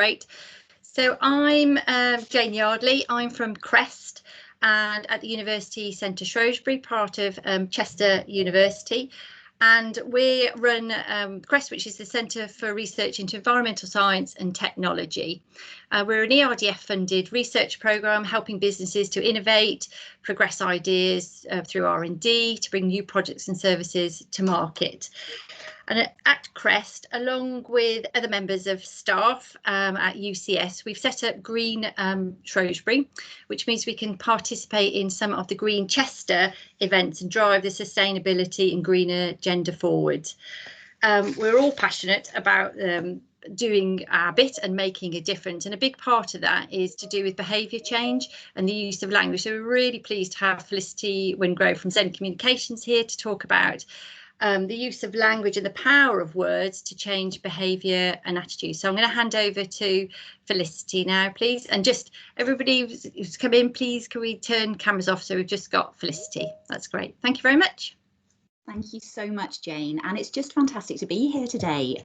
Great. So I'm Jane Yardley. I'm from CREST and at the University Centre Shrewsbury, part of Chester University. And we run CREST, which is the Centre for Research into Environmental Science and Technology. We're an ERDF funded research programme helping businesses to innovate, progress ideas through R&D, to bring new projects and services to market. And at CREST, along with other members of staff at UCS, we've set up Green Shrewsbury, which means we can participate in some of the Green Chester events and drive the sustainability and greener agenda forward. We're all passionate about doing our bit and making a difference, and a big part of that is to do with behaviour change and the use of language. So we're really pleased to have Felicity Wingrove from Zen Communications here to talk about the use of language and the power of words to change behaviour and attitude. So I'm going to hand over to Felicity now, please. And just everybody who's come in, please, can we turn cameras off? So we've just got Felicity. That's great. Thank you very much. Thank you so much, Jane. And it's just fantastic to be here today.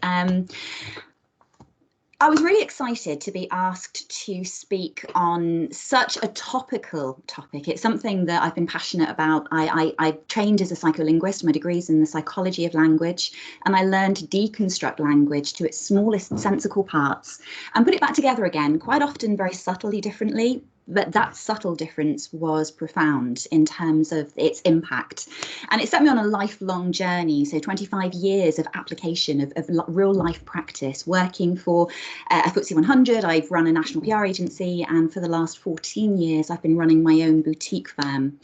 I was really excited to be asked to speak on such a topical topic. It's something that I've been passionate about. I trained as a psycholinguist. My degree's in the psychology of language, and I learned to deconstruct language to its smallest sensical parts and put it back together again, quite often very subtly differently. But that subtle difference was profound in terms of its impact. And it set me on a lifelong journey. So 25 years of application of real life practice, working for a FTSE 100. I've run a national PR agency, and for the last 14 years, I've been running my own boutique firm.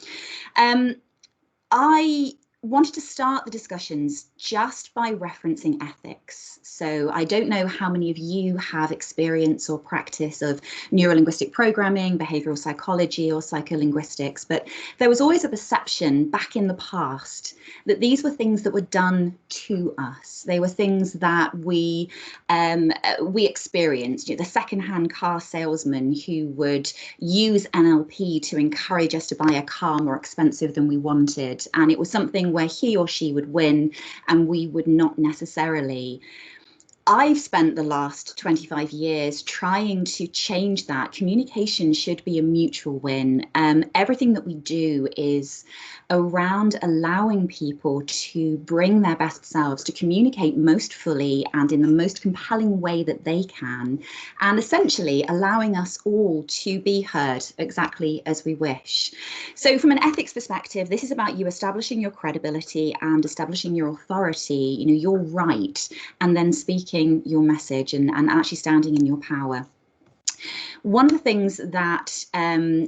I wanted to start the discussions just by referencing ethics. So I don't know how many of you have experience or practice of neurolinguistic programming, behavioral psychology, or psycholinguistics, but there was always a perception back in the past that these were things that were done to us. They were things that we experienced. You know, the secondhand car salesman who would use NLP to encourage us to buy a car more expensive than we wanted, and it was something where he or she would win and we would not necessarily. I've spent the last 25 years trying to change that. Communication should be a mutual win. Everything that we do is around allowing people to bring their best selves, to communicate most fully and in the most compelling way that they can, and essentially allowing us all to be heard exactly as we wish. So from an ethics perspective, this is about you establishing your credibility and establishing your authority, you know, your right, and then speaking your message and actually standing in your power. One of the things that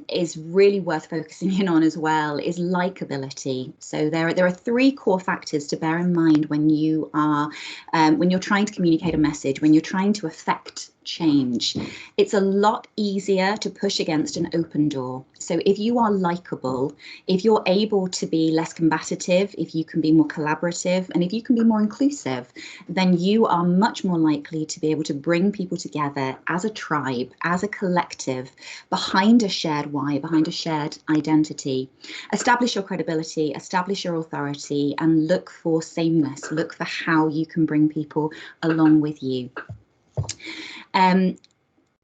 is really worth focusing in on as well is likability. So there are three core factors to bear in mind when you are when you're trying to communicate a message, when you're trying to affect change. It's a lot easier to push against an open door. So if you are likable, if you're able to be less combative, if you can be more collaborative, and if you can be more inclusive, then you are much more likely to be able to bring people together as a tribe, as a collective, behind a shared why, behind a shared identity. Establish your credibility, establish your authority, and look for sameness, look for how you can bring people along with you.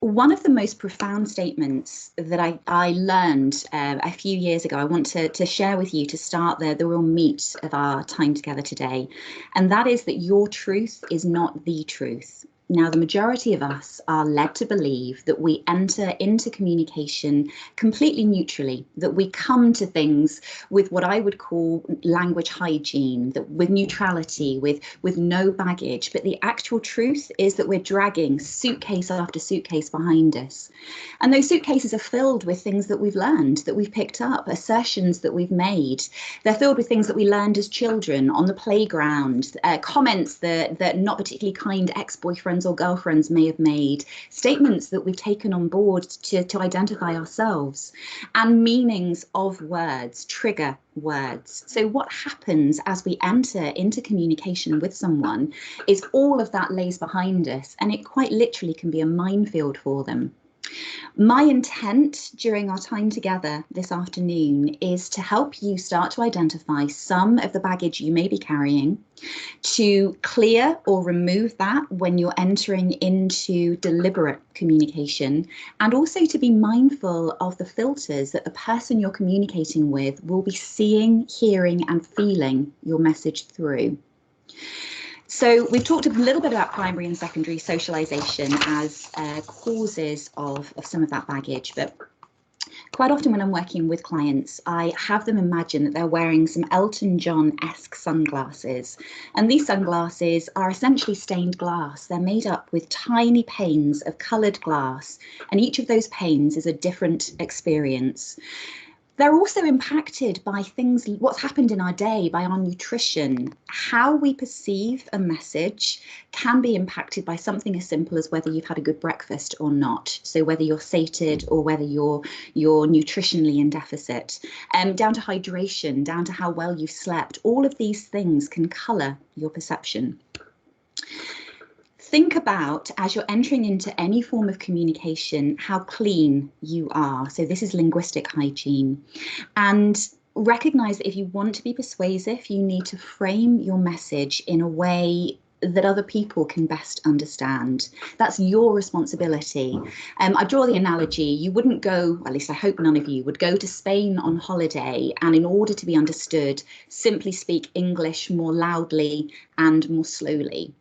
One of the most profound statements that I learned a few years ago, I want to share with you to start the real meat of our time together today, and that is that your truth is not the truth. Now, the majority of us are led to believe that we enter into communication completely neutrally, that we come to things with what I would call language hygiene, that with neutrality, with no baggage. But the actual truth is that we're dragging suitcase after suitcase behind us. And those suitcases are filled with things that we've learned, that we've picked up, assertions that we've made. They're filled with things that we learned as children on the playground, comments that not particularly kind ex-boyfriends or girlfriends may have made, statements that we've taken on board to identify ourselves, and meanings of words, trigger words. So what happens as we enter into communication with someone is all of that lays behind us, and it quite literally can be a minefield for them. My intent during our time together this afternoon is to help you start to identify some of the baggage you may be carrying, to clear or remove that when you're entering into deliberate communication, and also to be mindful of the filters that the person you're communicating with will be seeing, hearing, and feeling your message through. So we've talked a little bit about primary and secondary socialization as causes of some of that baggage, but quite often when I'm working with clients, I have them imagine that they're wearing some Elton John-esque sunglasses. And these sunglasses are essentially stained glass. They're made up with tiny panes of coloured glass, and each of those panes is a different experience. They're also impacted by things, what's happened in our day, by our nutrition. How we perceive a message can be impacted by something as simple as whether you've had a good breakfast or not. So whether you're sated or whether you're nutritionally in deficit, down to hydration, down to how well you've slept. All of these things can colour your perception. Think about, as you're entering into any form of communication, how clean you are. So this is linguistic hygiene. And recognise that if you want to be persuasive, you need to frame your message in a way that other people can best understand. That's your responsibility. I draw the analogy, you wouldn't go, at least I hope none of you, would go to Spain on holiday and in order to be understood, simply speak English more loudly and more slowly.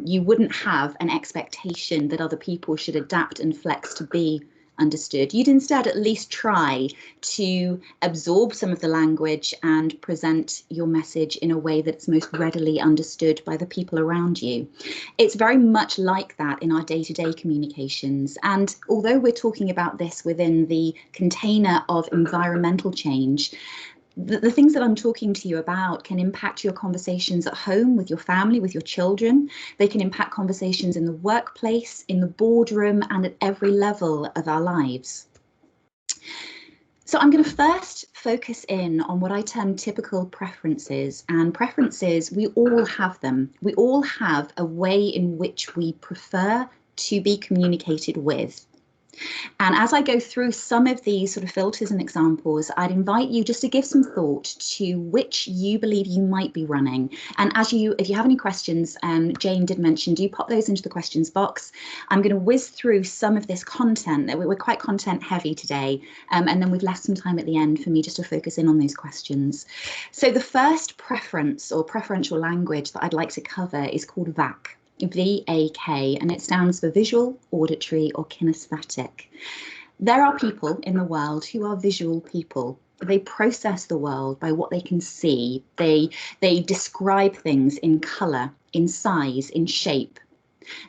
You wouldn't have an expectation that other people should adapt and flex to be understood. You'd instead at least try to absorb some of the language and present your message in a way that's most readily understood by the people around you. It's very much like that in our day-to-day communications. And although we're talking about this within the container of environmental change, the things that I'm talking to you about can impact your conversations at home with your family, with your children. They can impact conversations in the workplace, in the boardroom, and at every level of our lives. So I'm going to first focus in on what I term typical preferences. And preferences, we all have them. We all have a way in which we prefer to be communicated with. And as I go through some of these sort of filters and examples, I'd invite you just to give some thought to which you believe you might be running. And if you have any questions, Jane did mention, do pop those into the questions box. I'm going to whiz through some of this content. That we're quite content heavy today. And then we've left some time at the end for me just to focus in on those questions. So the first preference or preferential language that I'd like to cover is called VAK. VAK, and it stands for visual, auditory, or kinesthetic. There are people in the world who are visual people. They process the world by what they can see. They describe things in colour, in size, in shape.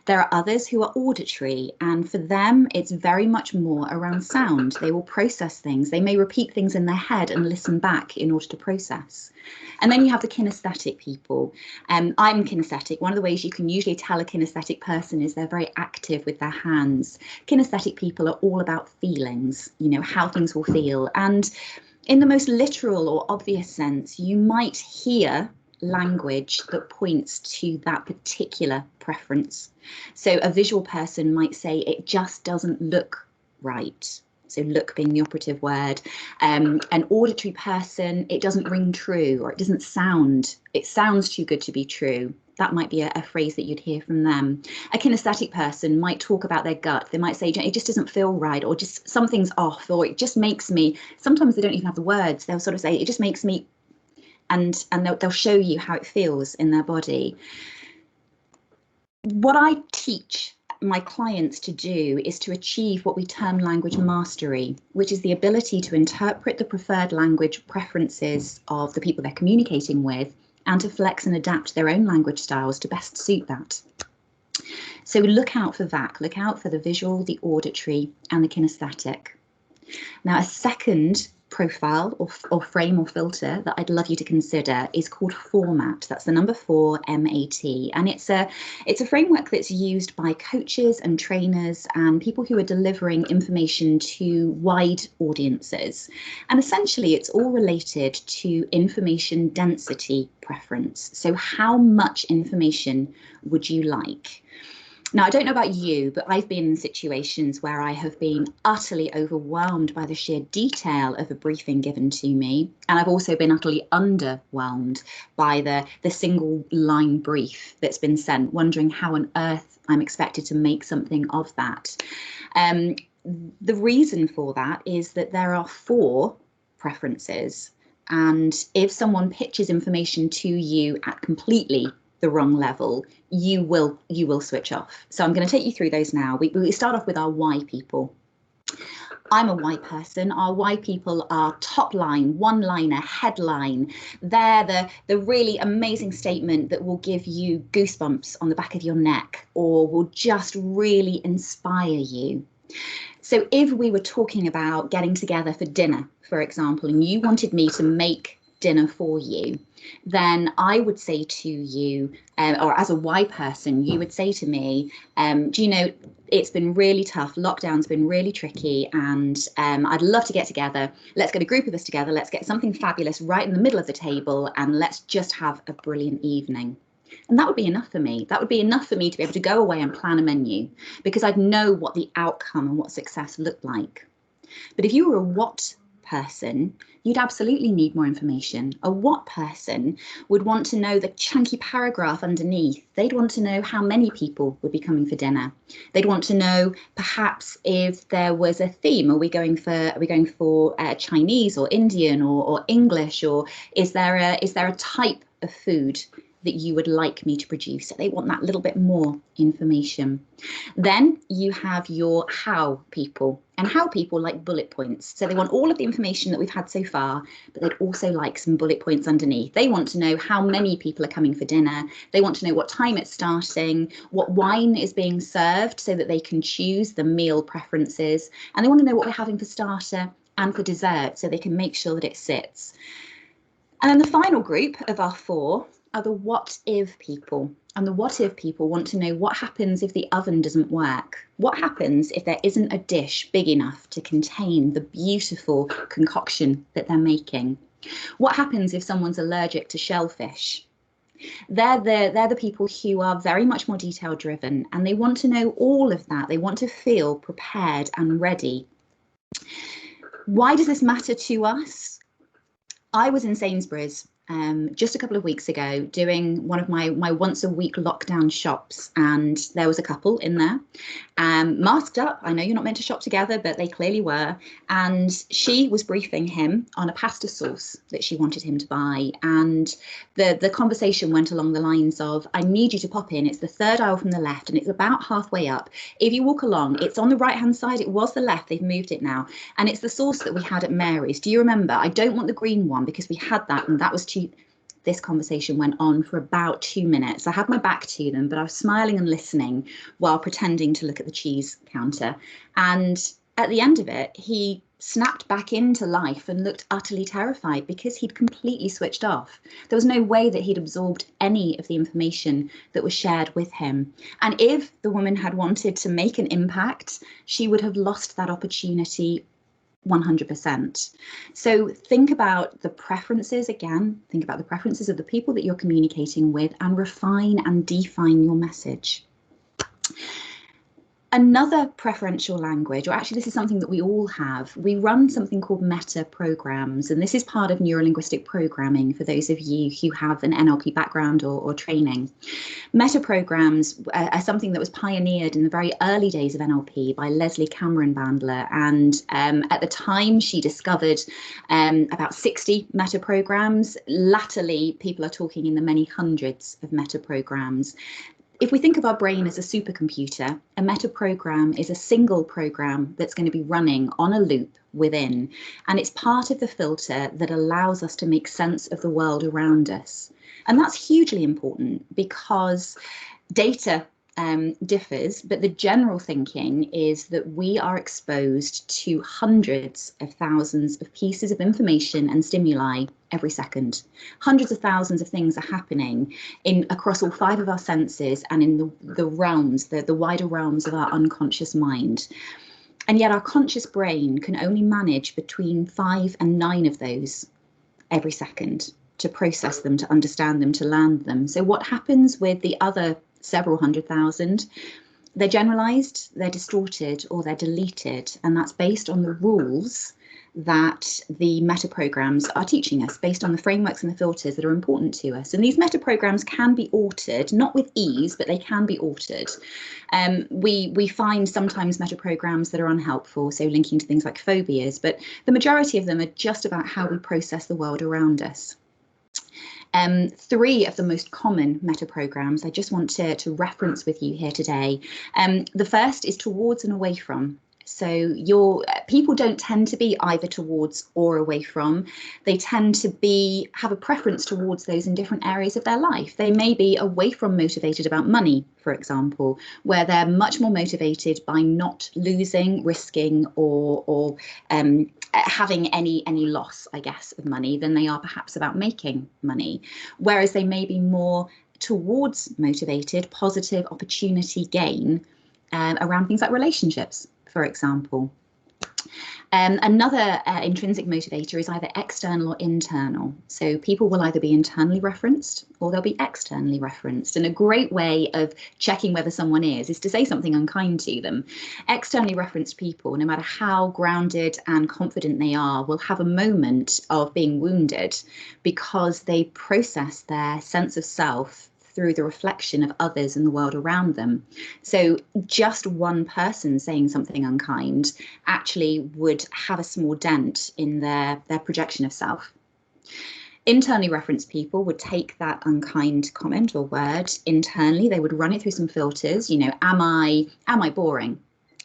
There are others who are auditory, and for them it's very much more around sound. They will process things. They may repeat things in their head and listen back in order to process. And then you have the kinesthetic people. I'm kinesthetic. One of the ways you can usually tell a kinesthetic person is they're very active with their hands. Kinesthetic people are all about feelings, you know, how things will feel. And in the most literal or obvious sense, you might hear language that points to that particular preference. So a visual person might say it just doesn't look right. So look being the operative word. An auditory person, it doesn't ring true, or it doesn't sound, it sounds too good to be true. That might be a phrase that you'd hear from them. A kinesthetic person might talk about their gut. They might say, it just doesn't feel right, or just something's off, or it just makes me, sometimes they don't even have the words. They'll sort of say, it just makes me, and they'll show you how it feels in their body. What I teach my clients to do is to achieve what we term language mastery, which is the ability to interpret the preferred language preferences of the people they're communicating with and to flex and adapt their own language styles to best suit that. So look out for VAK, look out for the visual, the auditory, and the kinesthetic. Now, a second profile or frame or filter that I'd love you to consider is called format. That's the number 4, MAT, and it's a framework that's used by coaches and trainers and people who are delivering information to wide audiences. And essentially it's all related to information density preference. So how much information would you like? Now, I don't know about you, but I've been in situations where I have been utterly overwhelmed by the sheer detail of a briefing given to me. And I've also been utterly underwhelmed by the single line brief that's been sent, wondering how on earth I'm expected to make something of that. The reason for that is that there are 4 preferences. And if someone pitches information to you at completely the wrong level, you will switch off. So I'm going to take you through those now. We start off with our why people. I'm a why person. Our why people are top line, one-liner, headline. They're the really amazing statement that will give you goosebumps on the back of your neck or will just really inspire you. So if we were talking about getting together for dinner, for example, and you wanted me to make dinner for you, then I would say to you, or as a why person, you would say to me, do you know, it's been really tough. Lockdown's been really tricky, and I'd love to get together. Let's get a group of us together. Let's get something fabulous right in the middle of the table, and let's just have a brilliant evening. And that would be enough for me. That would be enough for me to be able to go away and plan a menu, because I'd know what the outcome and what success looked like. But if you were a what person, you'd absolutely need more information. A what person would want to know the chunky paragraph underneath. They'd want to know how many people would be coming for dinner. They'd want to know perhaps if there was a theme. Are we going for Chinese or Indian or English, or is there a type of food that you would like me to produce? They want that little bit more information. Then you have your how people, and how people like bullet points. So they want all of the information that we've had so far, but they'd also like some bullet points underneath. They want to know how many people are coming for dinner. They want to know what time it's starting, what wine is being served so that they can choose the meal preferences. And they want to know what we're having for starter and for dessert so they can make sure that it sits. And then the final group of our 4 are the what if people. And the what if people want to know what happens if the oven doesn't work? What happens if there isn't a dish big enough to contain the beautiful concoction that they're making? What happens if someone's allergic to shellfish? They're the people who are very much more detail driven, and they want to know all of that. They want to feel prepared and ready. Why does this matter to us? I was in Sainsbury's just a couple of weeks ago doing one of my once a week lockdown shops, and there was a couple in there masked up. I know you're not meant to shop together, but they clearly were, and she was briefing him on a pasta sauce that she wanted him to buy, and the conversation went along the lines of, I need you to pop in, it's the 3rd aisle from the left and it's about halfway up. If you walk along, it's on the right hand side. It was the left, they've moved it now, and it's the sauce that we had at Mary's. Do you remember? I don't want the green one because we had that and that was too. This conversation went on for about 2 minutes. I had my back to them, but I was smiling and listening while pretending to look at the cheese counter. And at the end of it, he snapped back into life and looked utterly terrified because he'd completely switched off. There was no way that he'd absorbed any of the information that was shared with him. And if the woman had wanted to make an impact, she would have lost that opportunity 100%. So think about the preferences again, think about the preferences of the people that you're communicating with, and refine and define your message. Another preferential language, or actually this is something that we all have, we run something called meta programs, and this is part of neurolinguistic programming for those of you who have an NLP background or training. Meta programs are something that was pioneered in the very early days of NLP by Leslie Cameron Bandler, and at the time she discovered about 60 meta programs. Latterly, people are talking in the many hundreds of meta programs. If we think of our brain as a supercomputer, a meta program is a single program that's going to be running on a loop within, and it's part of the filter that allows us to make sense of the world around us. And that's hugely important because data differs, but the general thinking is that we are exposed to hundreds of thousands of pieces of information and stimuli every second. Hundreds of thousands of things are happening across all 5 of our senses and in the realms, the wider realms of our unconscious mind. And yet our conscious brain can only manage between 5 and 9 of those every second to process them, to understand them, to land them. So what happens with the other several 100,000 they're generalized, they're distorted, or they're deleted, and that's based on the rules that the meta programs are teaching us, based on the frameworks and the filters that are important to us. And these meta programs can be altered, not with ease, but they can be altered. We find sometimes meta programs that are unhelpful, so linking to things like phobias, but the majority of them are just about how we process the world around us. 3 of the most common meta programs I just want to reference with you here today. The first is towards and away from. So your people don't tend to be either towards or away from. They tend to have a preference towards those in different areas of their life. They may be away from motivated about money, for example, where they're much more motivated by not losing, risking, or having any loss, I guess, of money than they are perhaps about making money. Whereas they may be more towards motivated, positive opportunity gain around things like relationships, for example. Another intrinsic motivator is either external or internal. So people will either be internally referenced or they'll be externally referenced. And a great way of checking whether someone is to say something unkind to them. Externally referenced people, no matter how grounded and confident they are, will have a moment of being wounded because they process their sense of self through the reflection of others in the world around them. So just one person saying something unkind actually would have a small dent in their projection of self. Internally referenced people would take that unkind comment or word internally. They would run it through some filters. Am I boring?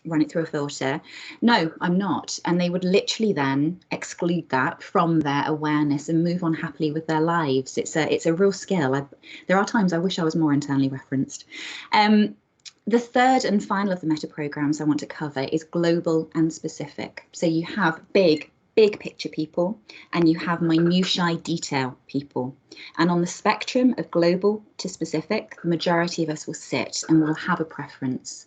Run it through a filter. No, I'm not. And they would literally then exclude that from their awareness and move on happily with their lives. It's a real skill. There are times I wish I was more internally referenced. The third and final of the meta programs I want to cover is global and specific. So you have big picture people and you have minutiae detail people. And on the spectrum of global to specific, the majority of us will sit and will have a preference.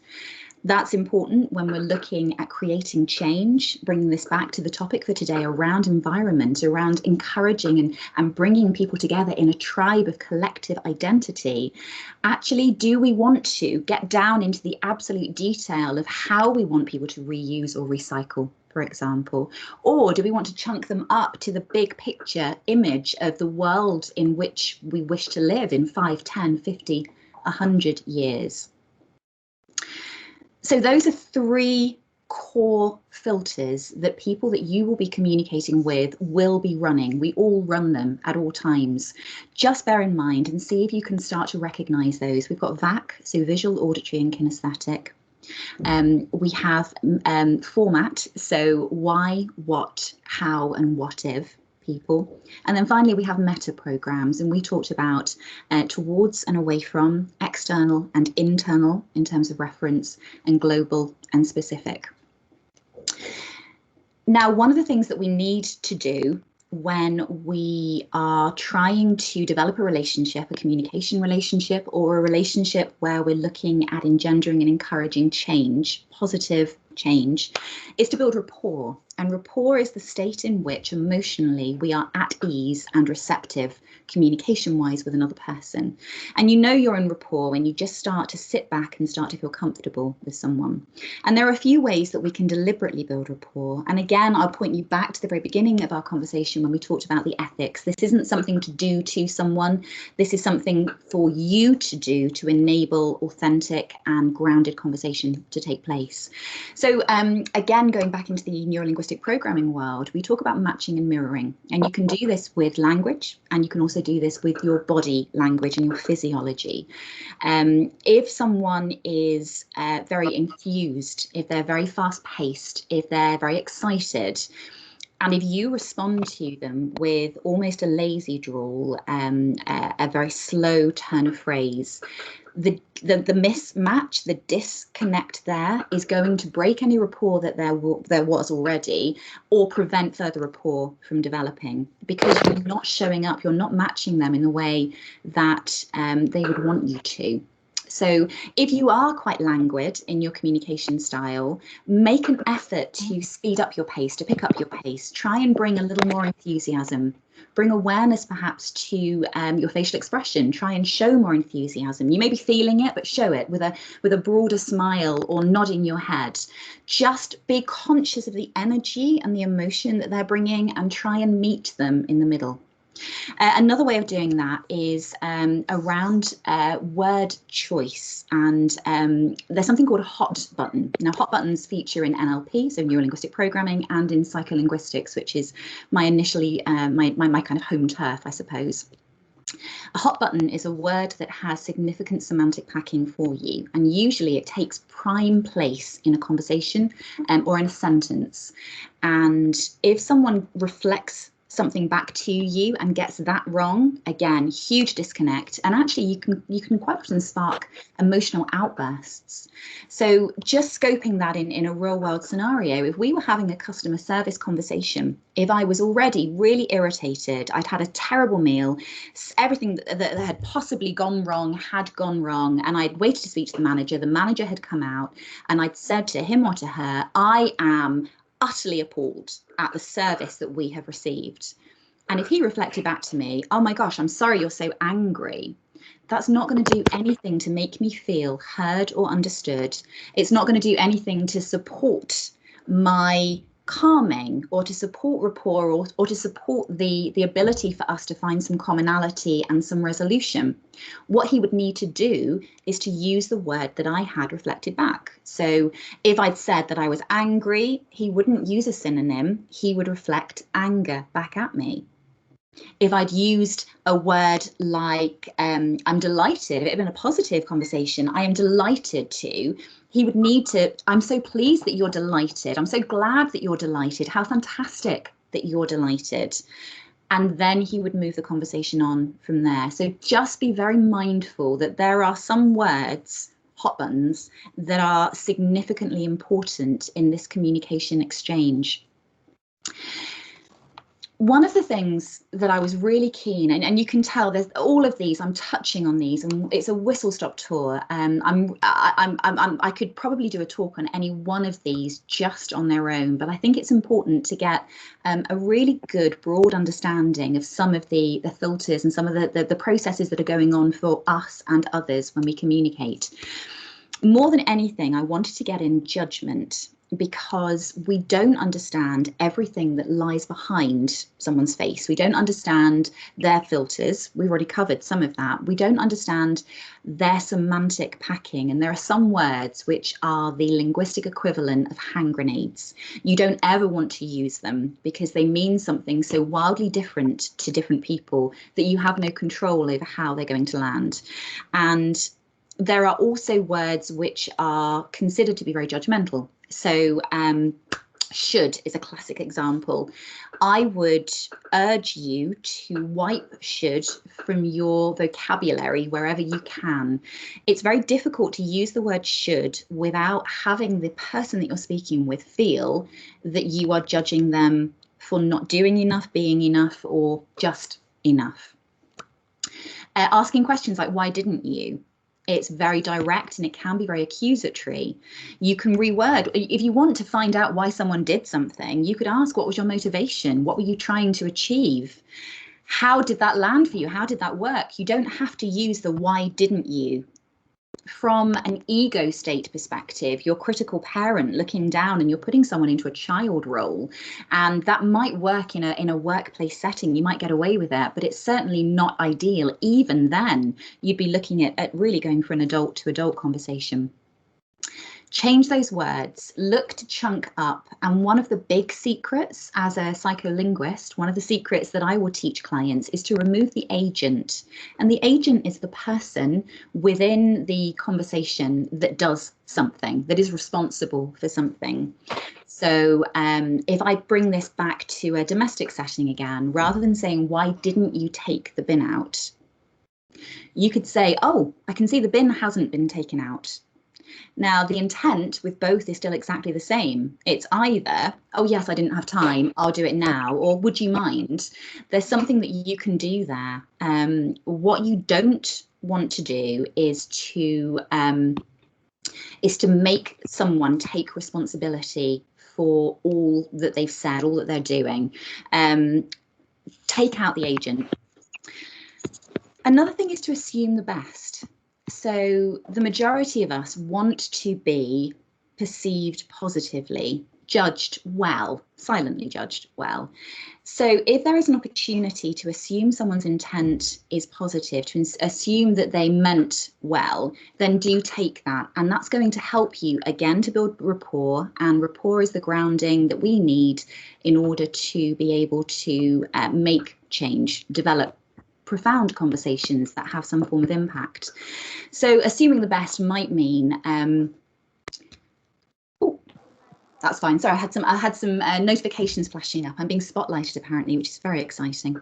That's important when we're looking at creating change, bringing this back to the topic for today around environment, around encouraging and bringing people together in a tribe of collective identity. Actually, do we want to get down into the absolute detail of how we want people to reuse or recycle, for example? Or do we want to chunk them up to the big picture image of the world in which we wish to live in 5, 10, 50, 100 years? So those are 3 core filters that people that you will be communicating with will be running. We all run them at all times. Just bear in mind and see if you can start to recognize those. We've got VAC, so visual, auditory and kinesthetic. We have format, so why, what, how and what if people. And then finally we have meta programs, and we talked about towards and away from, external and internal in terms of reference, and global and specific. Now, one of the things that we need to do when we are trying to develop a relationship, a communication relationship, or a relationship where we're looking at engendering and encouraging change, positive change, is to build rapport. And rapport is the state in which emotionally we are at ease and receptive communication-wise with another person. And you're in rapport when you just start to sit back and start to feel comfortable with someone. And there are a few ways that we can deliberately build rapport. And again, I'll point you back to the very beginning of our conversation when we talked about the ethics. This isn't something to do to someone. This is something for you to do to enable authentic and grounded conversation to take place. So again, going back into the neurolinguistic programming world, we talk about matching and mirroring. And you can do this with language, and you can also do this with your body language and your physiology. If someone is very infused, if they're very fast paced, if they're very excited, and if you respond to them with almost a lazy drawl, a very slow turn of phrase, the mismatch, the disconnect there is going to break any rapport that there was already, or prevent further rapport from developing, because you're not showing up, you're not matching them in the way that they would want you to. So if you are quite languid in your communication style, make an effort to speed up your pace, to pick up your pace. Try and bring a little more enthusiasm. Bring awareness perhaps to your facial expression. Try and show more enthusiasm. You may be feeling it, but show it with a broader smile or nodding your head. Just be conscious of the energy and the emotion that they're bringing and try and meet them in the middle. Another way of doing that is around word choice, and there's something called a hot button. Now, hot buttons feature in NLP, so neurolinguistic programming, and in psycholinguistics, which is my initially my kind of home turf, I suppose. A hot button is a word that has significant semantic packing for you, and usually it takes prime place in a conversation or in a sentence. And if someone reflects something back to you and gets that wrong, again, huge disconnect, and actually you can quite often spark emotional outbursts. So just scoping that in a real world scenario, if we were having a customer service conversation, if I was already really irritated, I'd had a terrible meal, everything that had possibly gone wrong had gone wrong, and I'd waited to speak to the manager had come out, and I'd said to him or to her, I am utterly appalled at the service that we have received. And if he reflected back to me, oh my gosh, I'm sorry you're so angry, that's not going to do anything to make me feel heard or understood. It's not going to do anything to support my calming or to support rapport or to support the ability for us to find some commonality and some resolution. What he would need to do is to use the word that I had reflected back. So if I'd said that I was angry, he wouldn't use a synonym. He would reflect anger back at me. If I'd used a word like I'm delighted, if it had been a positive conversation, I am delighted to, he would need to, I'm so pleased that you're delighted. I'm so glad that you're delighted. How fantastic that you're delighted. And then he would move the conversation on from there. So just be very mindful that there are some words, hot buttons, that are significantly important in this communication exchange. One of the things that I was really keen, and you can tell there's all of these, I'm touching on these, and it's a whistle-stop tour. I could probably do a talk on any one of these just on their own, but I think it's important to get a really good broad understanding of some of the filters and some of the processes that are going on for us and others when we communicate. More than anything, I wanted to get in judgment, because we don't understand everything that lies behind someone's face. We don't understand their filters. We've already covered some of that. We don't understand their semantic packing. And there are some words which are the linguistic equivalent of hand grenades. You don't ever want to use them because they mean something so wildly different to different people that you have no control over how they're going to land. And there are also words which are considered to be very judgmental. So should is a classic example. I would urge you to wipe should from your vocabulary wherever you can. It's very difficult to use the word should without having the person that you're speaking with feel that you are judging them for not doing enough, being enough, or just enough. Asking questions like, why didn't you? It's very direct and it can be very accusatory. You can reword. If you want to find out why someone did something, you could ask, what was your motivation? What were you trying to achieve? How did that land for you? How did that work? You don't have to use the why didn't you. From an ego state perspective, you're critical parent looking down and you're putting someone into a child role, and that might work in a workplace setting. You might get away with it, but it's certainly not ideal. Even then, you'd be looking at really going for an adult to adult conversation. Change those words, look to chunk up. And one of the big secrets as a psycholinguist, one of the secrets that I will teach clients is to remove the agent. And the agent is the person within the conversation that does something, that is responsible for something. So if I bring this back to a domestic setting again, rather than saying, why didn't you take the bin out? You could say, oh, I can see the bin hasn't been taken out. Now, the intent with both is still exactly the same. It's either, oh, yes, I didn't have time, I'll do it now, or would you mind? There's something that you can do there. What you don't want to do is to make someone take responsibility for all that they've said, all that they're doing. take out the agent. Another thing is to assume the best. So the majority of us want to be perceived positively, judged well, silently judged well. So if there is an opportunity to assume someone's intent is positive, to assume that they meant well, then do take that. And that's going to help you, again, to build rapport. And rapport is the grounding that we need in order to be able to make change, develop profound conversations that have some form of impact. So assuming the best might mean that's fine. Sorry, I had some notifications flashing up. I'm being spotlighted apparently, which is very exciting.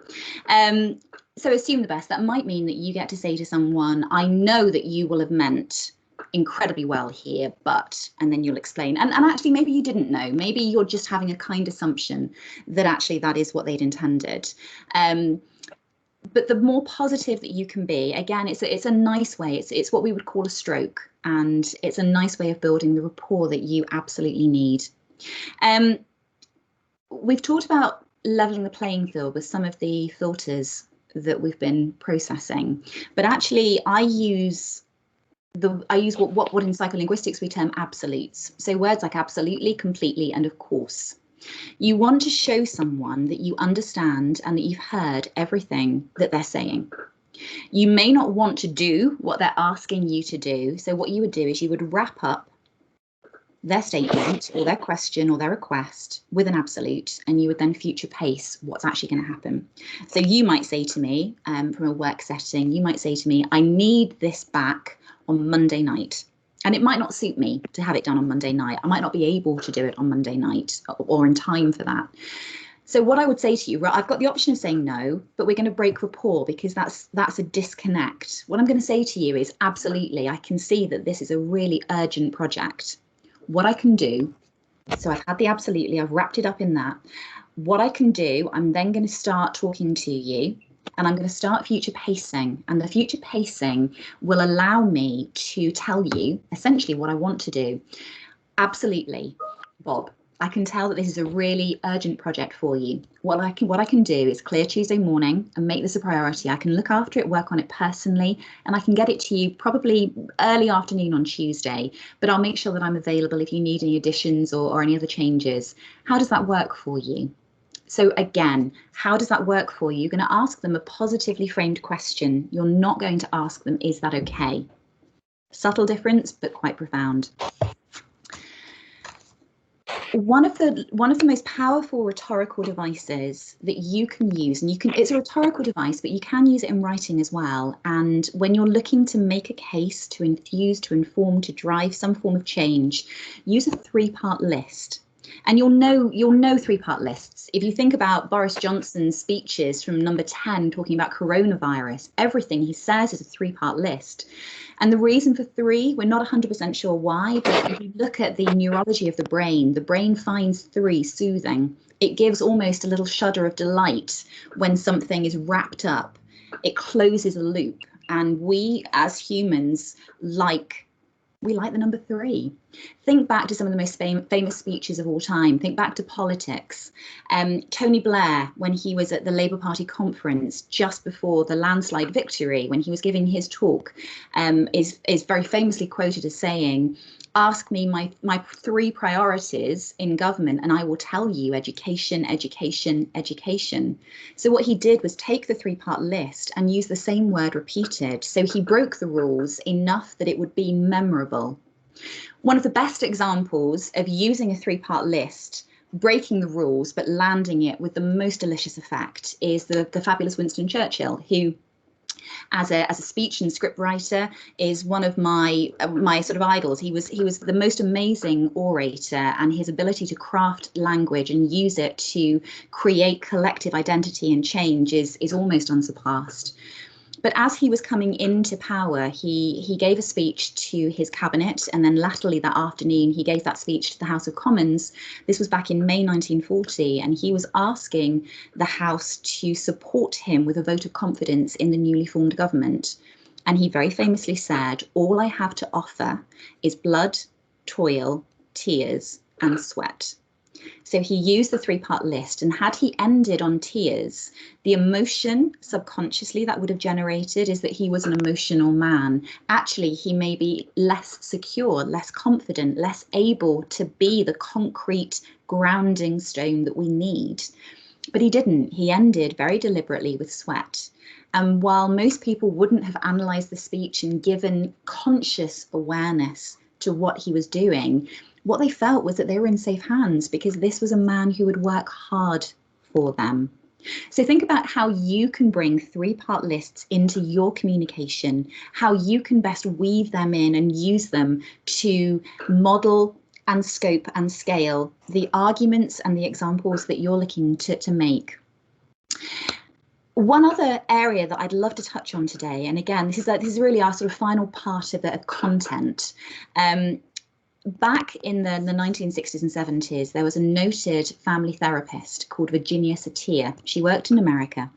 So assume the best. That might mean that you get to say to someone, I know that you will have meant incredibly well here, but, and then you'll explain. And actually, maybe you didn't know. Maybe you're just having a kind assumption that actually that is what they'd intended. But the more positive that you can be, again, it's a nice way. It's what we would call a stroke, and it's a nice way of building the rapport that you absolutely need. We've talked about leveling the playing field with some of the filters that we've been processing, but actually I use what in psycholinguistics we term absolutes. So words like absolutely, completely, and of course. You want to show someone that you understand and that you've heard everything that they're saying. You may not want to do what they're asking you to do. So what you would do is you would wrap up their statement or their question or their request with an absolute, and you would then future pace what's actually going to happen. So you might say to me, from a work setting, you might say to me, I need this back on Monday night. And it might not suit me to have it done on Monday night. I might not be able to do it on Monday night or in time for that. So what I would say to you, right, I've got the option of saying no, but we're going to break rapport because that's a disconnect. What I'm going to say to you is absolutely, I can see that this is a really urgent project. What I can do, so I've had the absolutely, I've wrapped it up in that. What I can do, I'm then going to start talking to you. And I'm going to start future pacing, and the future pacing will allow me to tell you essentially what I want to do. Absolutely, Bob, I can tell that this is a really urgent project for you. What I can do is clear Tuesday morning and make this a priority. I can look after it, work on it personally, and I can get it to you probably early afternoon on Tuesday, but I'll make sure that I'm available if you need any additions or any other changes. How does that work for you? So again, how does that work for you? You're going to ask them a positively framed question. You're not going to ask them, is that okay? Subtle difference, but quite profound. One of the most powerful rhetorical devices that you can use, and it's a rhetorical device, but you can use it in writing as well. And when you're looking to make a case, to infuse, to inform, to drive some form of change, use a 3-part list. And you'll know 3-part lists. If you think about Boris Johnson's speeches from number 10 talking about coronavirus, everything he says is a 3-part list. And the reason for 3, we're not 100% sure why, but if you look at the neurology of the brain finds 3 soothing. It gives almost a little shudder of delight when something is wrapped up. It closes a loop. And we as humans we like the number 3. Think back to some of the most famous speeches of all time. Think back to politics. Tony Blair, when he was at the Labour Party conference just before the landslide victory, when he was giving his talk, is very famously quoted as saying, ask me my 3 priorities in government and I will tell you education, education, education. So what he did was take the 3-part list and use the same word repeated. So he broke the rules enough that it would be memorable. One of the best examples of using a 3-part list, breaking the rules, but landing it with the most delicious effect is the fabulous Winston Churchill, who as a speech and script writer is one of my sort of idols. He was the most amazing orator, and his ability to craft language and use it to create collective identity and change is almost unsurpassed. But as he was coming into power, he gave a speech to his cabinet, and then latterly that afternoon he gave that speech to the House of Commons. This was back in May 1940, and he was asking the House to support him with a vote of confidence in the newly formed government. And he very famously said, all I have to offer is blood, toil, tears, and sweat. So he used the three-part list, and had he ended on tears, the emotion subconsciously that would have generated is that he was an emotional man. Actually, he may be less secure, less confident, less able to be the concrete grounding stone that we need. But he didn't. He ended very deliberately with sweat. And while most people wouldn't have analysed the speech and given conscious awareness to what he was doing, what they felt was that they were in safe hands, because this was a man who would work hard for them. So think about how you can bring three-part lists into your communication, how you can best weave them in and use them to model and scope and scale the arguments and the examples that you're looking to make. One other area that I'd love to touch on today, and again, this is really our sort of final part of the content. Back in the 1960s and 70s, there was a noted family therapist called Virginia Satir. She worked in America,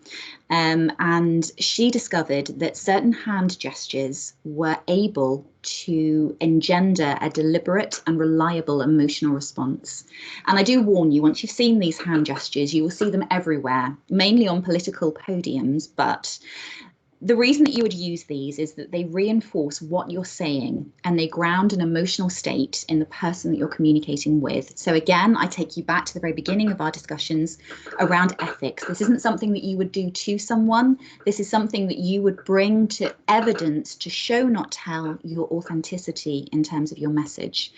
and she discovered that certain hand gestures were able to engender a deliberate and reliable emotional response. And I do warn you, once you've seen these hand gestures, you will see them everywhere, mainly on political podiums, but the reason that you would use these is that they reinforce what you're saying, and they ground an emotional state in the person that you're communicating with. So again, I take you back to the very beginning of our discussions around ethics. This isn't something that you would do to someone. This is something that you would bring to evidence to show, not tell, your authenticity in terms of your message.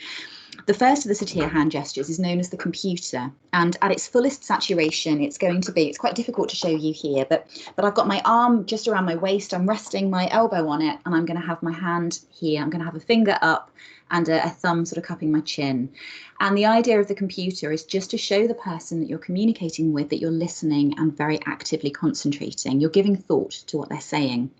The first of the Satir hand gestures is known as the computer, and at its fullest saturation, it's quite difficult to show you here, but I've got my arm just around my waist, I'm resting my elbow on it, and I'm going to have my hand here, I'm going to have a finger up and a thumb sort of cupping my chin. And the idea of the computer is just to show the person that you're communicating with that you're listening and very actively concentrating. You're giving thought to what they're saying.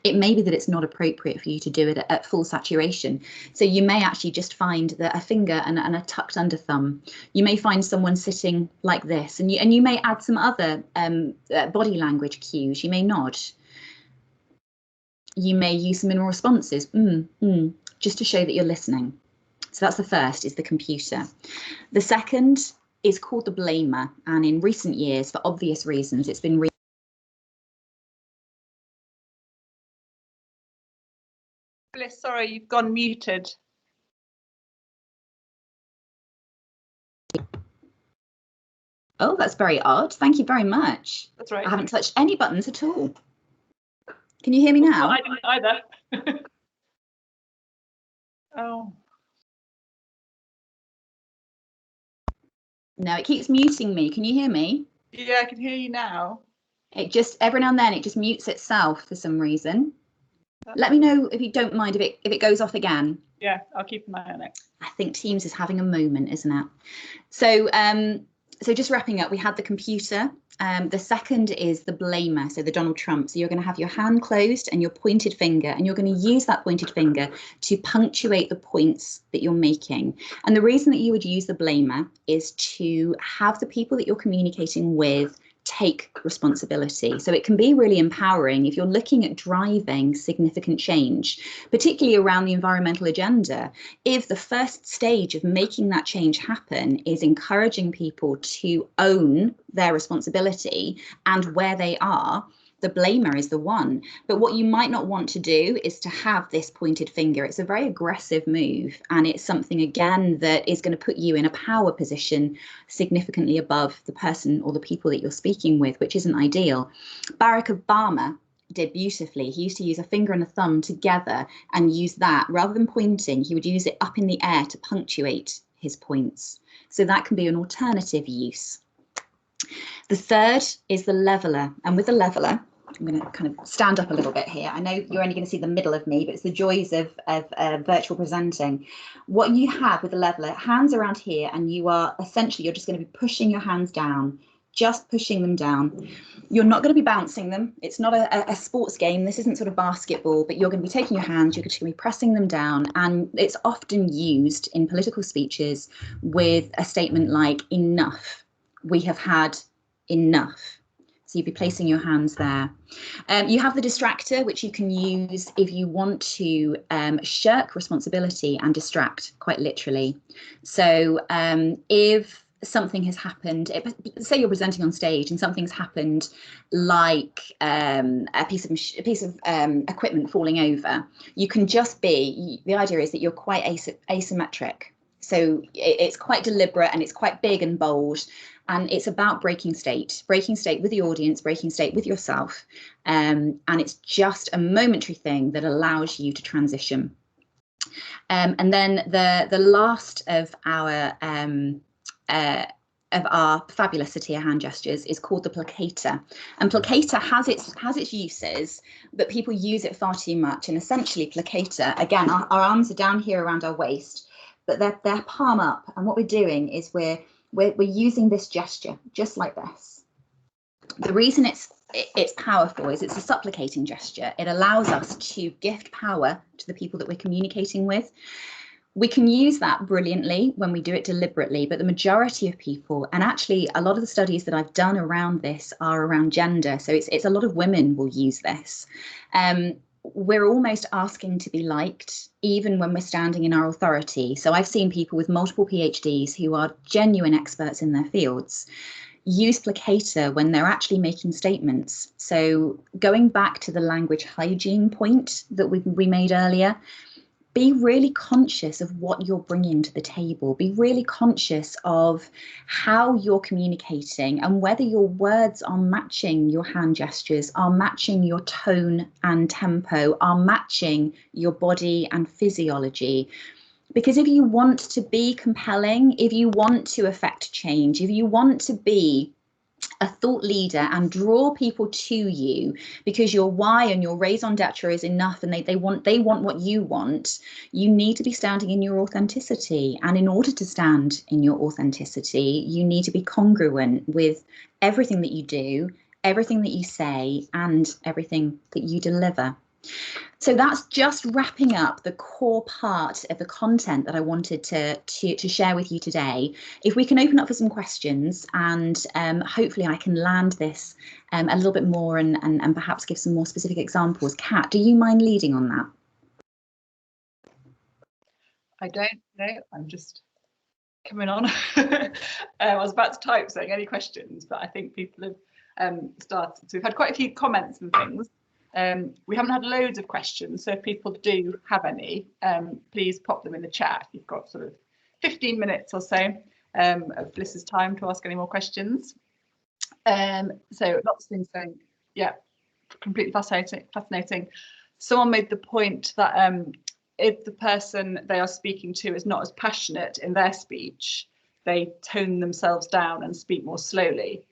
It may be that it's not appropriate for you to do it at full saturation. So you may actually just find that a finger and a tucked under thumb. You may find someone sitting like this, and you may add some other body language cues. You may nod. You may use some minimal responses, just to show that you're listening. So that's the first, is the computer. The second is called the blamer, and in recent years, for obvious reasons, it's been Bliss, sorry, you've gone muted. Oh, that's very odd. Thank you very much. That's right. I haven't touched any buttons at all. Can you hear me now? Well, I didn't either. Oh. No, it keeps muting me. Can you hear me? Yeah, I can hear you now. It just, every now and then, it just mutes itself for some reason. Let me know if you don't mind if it goes off again. Yeah, I'll keep an eye on it. I think Teams is having a moment, isn't it? So just wrapping up, we had the computer. The second is the blamer, so the Donald Trump. So you're going to have your hand closed and your pointed finger, and you're going to use that pointed finger to punctuate the points that you're making. And the reason that you would use the blamer is to have the people that you're communicating with take responsibility. So it can be really empowering if you're looking at driving significant change, particularly around the environmental agenda. If the first stage of making that change happen is encouraging people to own their responsibility and where they are, the blamer is the one. But what you might not want to do is to have this pointed finger. It's a very aggressive move, and it's something, again, that is going to put you in a power position significantly above the person or the people that you're speaking with, which isn't ideal. Barack Obama did beautifully. He used to use a finger and a thumb together and use that. Rather than pointing, he would use it up in the air to punctuate his points. So that can be an alternative use. The third is the leveler, and with the leveler, I'm going to kind of stand up a little bit here. I know you're only going to see the middle of me, but it's the joys of virtual presenting. What you have with the leveler, hands around here, and you are essentially, you're just going to be pushing your hands down, just pushing them down. You're not going to be bouncing them. It's not a sports game. This isn't sort of basketball, but you're going to be taking your hands, you're just going to be pressing them down. And it's often used in political speeches with a statement like, enough. We have had enough. So you'd be placing your hands there. You have the distractor, which you can use if you want to shirk responsibility and distract, quite literally. So if something has happened, say you're presenting on stage and something's happened, like a piece of equipment falling over, you can just be, the idea is that you're quite asymmetric. So it's quite deliberate and it's quite big and bold, and it's about breaking state with the audience, breaking state with yourself, and it's just a momentary thing that allows you to transition. And then the last of our Felicity hand gestures is called the Placata, and Placata has its uses, but people use it far too much. And essentially, Placata, again, our arms are down here around our waist, but they're palm up, and what we're doing is we're using this gesture just like this. The reason it's powerful is it's a supplicating gesture. It allows us to gift power to the people that we're communicating with. We can use that brilliantly when we do it deliberately, but the majority of people, and actually a lot of the studies that I've done around this are around gender, so it's a lot of women will use this. We're almost asking to be liked, even when we're standing in our authority. So I've seen people with multiple PhDs who are genuine experts in their fields use Placata when they're actually making statements. So going back to the language hygiene point that we made earlier, be really conscious of what you're bringing to the table. Be really conscious of how you're communicating and whether your words are matching your hand gestures, are matching your tone and tempo, are matching your body and physiology. Because if you want to be compelling, if you want to affect change, if you want to be a thought leader and draw people to you because your why and your raison d'etre is enough, and they want what you want, you need to be standing in your authenticity. And in order to stand in your authenticity, you need to be congruent with everything that you do, everything that you say, and everything that you deliver. So that's just wrapping up the core part of the content that I wanted to share with you today. If we can open up for some questions, and hopefully I can land this a little bit more and perhaps give some more specific examples. Kat, do you mind leading on that? I don't know, I'm just coming on. I was about to type saying any questions, but I think people have started. So we've had quite a few comments and things. We haven't had loads of questions, so if people do have any, please pop them in the chat. You've got sort of 15 minutes or so of Bliss's time to ask any more questions. So lots of things saying, yeah, completely fascinating. Someone made the point that if the person they are speaking to is not as passionate in their speech, they tone themselves down and speak more slowly.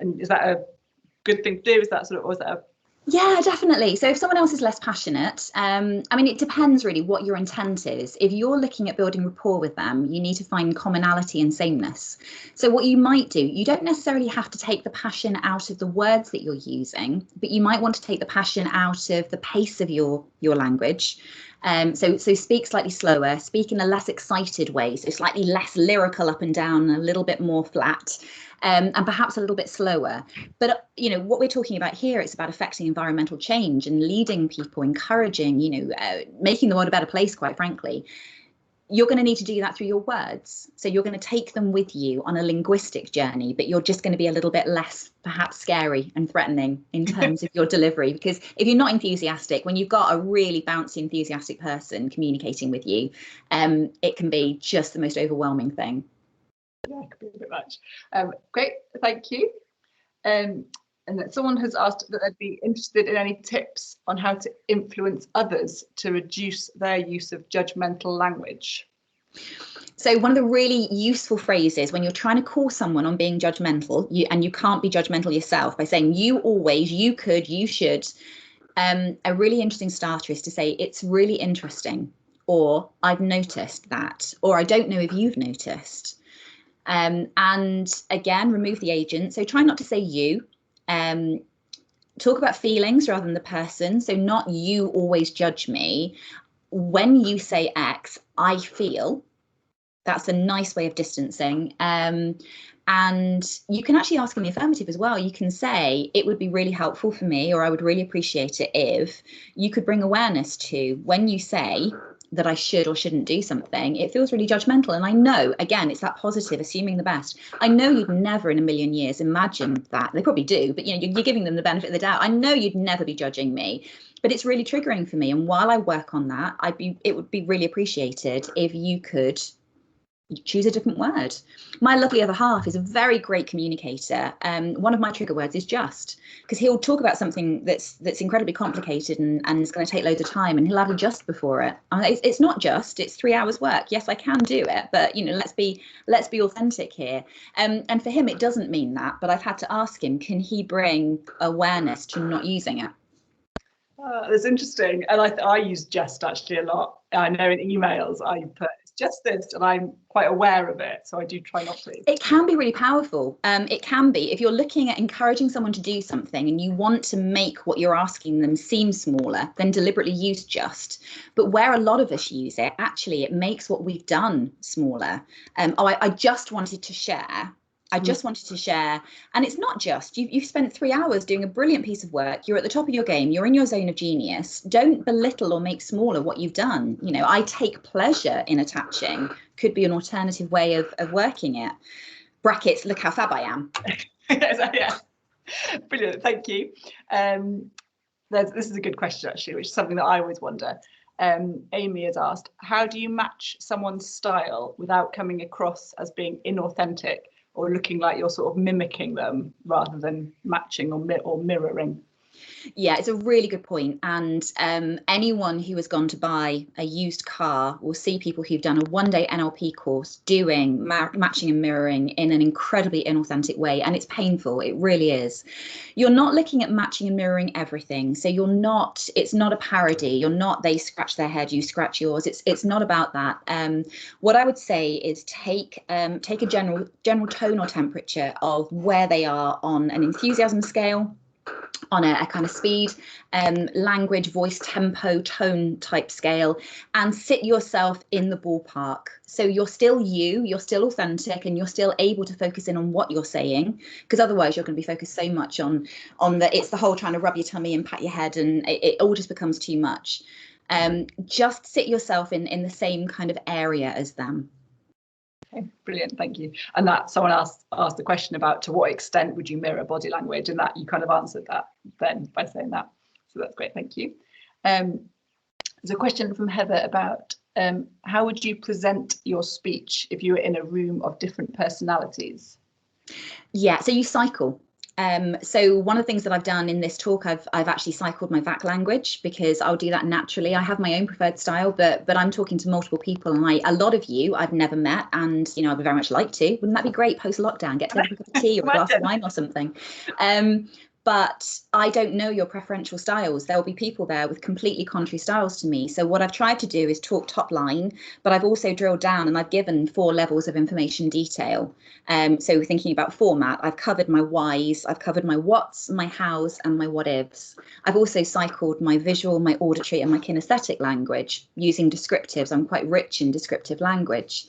And is that a good thing to do? Is that sort of, or is that a Yeah, definitely. So if someone else is less passionate, I mean, it depends really what your intent is. If you're looking at building rapport with them, you need to find commonality and sameness. So what you might do, you don't necessarily have to take the passion out of the words that you're using, but you might want to take the passion out of the pace of your language. So speak slightly slower, speak in a less excited way, so slightly less lyrical up and down, a little bit more flat. And perhaps a little bit slower. But, you know, what we're talking about here, it's about affecting environmental change and leading people, encouraging, making the world a better place, quite frankly. You're going to need to do that through your words. So you're going to take them with you on a linguistic journey, but you're just going to be a little bit less perhaps scary and threatening in terms of your delivery. Because if you're not enthusiastic, when you've got a really bouncy, enthusiastic person communicating with you, it can be just the most overwhelming thing. Yeah, it could be a bit much. Great, thank you. And that someone has asked that they'd be interested in any tips on how to influence others to reduce their use of judgmental language. So one of the really useful phrases when you're trying to call someone on being judgmental, and you can't be judgmental yourself, by saying you always, you could, you should. A really interesting starter is to say, it's really interesting, or I've noticed that, or I don't know if you've noticed. And again, remove the agent. So try not to say you. Talk about feelings rather than the person. So not you always judge me. When you say X, I feel. That's a nice way of distancing. And you can actually ask in the affirmative as well. You can say, it would be really helpful for me, or I would really appreciate it if you could bring awareness to when you say, that I should or shouldn't do something, it feels really judgmental. And I know, again, it's that positive, assuming the best. I know you'd never in a million years imagine that. They probably do, but you know, you're giving them the benefit of the doubt. I know you'd never be judging me, but it's really triggering for me. And while I work on that, it would be really appreciated if you could choose a different word. My lovely other half is a very great communicator. One of my trigger words is just, because he'll talk about something that's incredibly complicated and it's going to take loads of time, and he'll have a just before it. It's not just, it's 3 hours work. Yes, I can do it, but you know, let's be authentic here. And for him, it doesn't mean that, but I've had to ask him, can he bring awareness to not using it? That's interesting, and I use just actually a lot. I know in emails I put it's just this, and I'm quite aware of it, so I do try not to. It can be really powerful. It can be, if you're looking at encouraging someone to do something and you want to make what you're asking them seem smaller, then deliberately use just. But where a lot of us use it, actually, it makes what we've done smaller. I just wanted to share. I just wanted to share, and it's not just, you've spent 3 hours doing a brilliant piece of work, you're at the top of your game, you're in your zone of genius. Don't belittle or make smaller what you've done. You know, I take pleasure in attaching, could be an alternative way of working it. Brackets, look how fab I am. Yeah, brilliant, thank you. This is a good question actually, which is something that I always wonder. Amy has asked, how do you match someone's style without coming across as being inauthentic or looking like you're sort of mimicking them rather than matching or mirroring? Yeah, it's a really good point. And anyone who has gone to buy a used car will see people who've done a one-day NLP course doing matching and mirroring in an incredibly inauthentic way. And it's painful. It really is. You're not looking at matching and mirroring everything. So it's not a parody. You're not, they scratch their head, you scratch yours. It's not about that. What I would say is take a general tone or temperature of where they are on an enthusiasm scale, on a kind of speed, language, voice, tempo, tone type scale, and sit yourself in the ballpark. So you're still you're still authentic, and you're still able to focus in on what you're saying, because otherwise you're going to be focused so much on it's the whole trying to rub your tummy and pat your head, and it all just becomes too much. Just sit yourself in the same kind of area as them. Okay, brilliant, thank you. And that someone asked the question about to what extent would you mirror body language, and that you kind of answered that then by saying that. So that's great, thank you. There's a question from Heather about how would you present your speech if you were in a room of different personalities? Yeah, so you cycle. So one of the things that I've done in this talk, I've actually cycled my VAC language, because I'll do that naturally. I have my own preferred style, but I'm talking to multiple people, and a lot of you I've never met, and you know, I'd very much like to. Wouldn't that be great post lockdown? Get to have a cup of tea or a glass of wine or something. But I don't know your preferential styles. There will be people there with completely contrary styles to me. So what I've tried to do is talk top line, but I've also drilled down, and I've given 4 levels of information detail. So thinking about format, I've covered my whys, I've covered my whats, my hows, and my what ifs. I've also cycled my visual, my auditory, and my kinesthetic language using descriptives. I'm quite rich in descriptive language.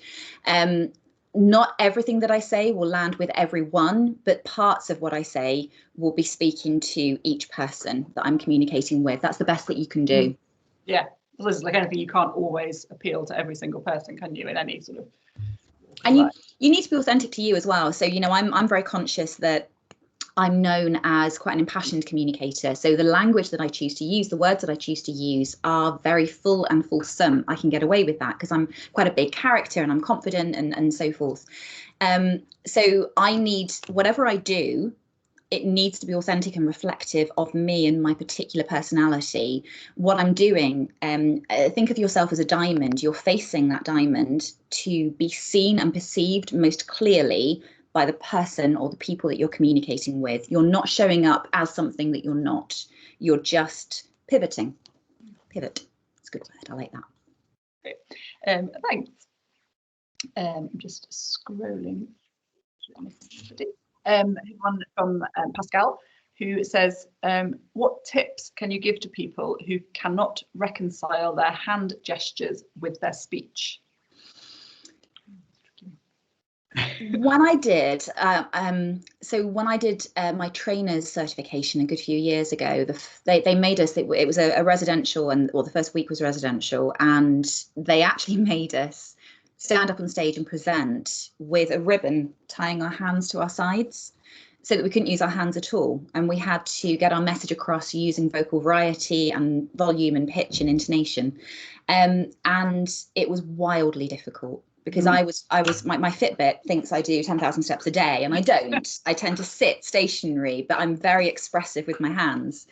Not everything that I say will land with everyone, but parts of what I say will be speaking to each person that I'm communicating with. That's the best that you can do. Yeah, well, it's like anything, you can't always appeal to every single person, can you, in any sort of... And you need to be authentic to you as well. So, you know, I'm very conscious that I'm known as quite an impassioned communicator. So the language that I choose to use, the words that I choose to use are very full and fulsome. I can get away with that because I'm quite a big character and I'm confident and so forth. So I need, whatever I do, it needs to be authentic and reflective of me and my particular personality. What I'm doing, think of yourself as a diamond. You're facing that diamond to be seen and perceived most clearly by the person or the people that you're communicating with. You're not showing up as something that you're not. You're just pivoting. Pivot. It's a good word. I like that. Great. Thanks. I'm just scrolling. One from Pascal, who says, what tips can you give to people who cannot reconcile their hand gestures with their speech? When I did, so when I did my trainer's certification a good few years ago, they made us, it was a residential, or the first week was residential, and they actually made us stand up on stage and present with a ribbon tying our hands to our sides so that we couldn't use our hands at all. And we had to get our message across using vocal variety and volume and pitch and intonation. And it was wildly difficult, because I was my Fitbit thinks I do 10,000 steps a day, and I don't. I tend to sit stationary, but I'm very expressive with my hands.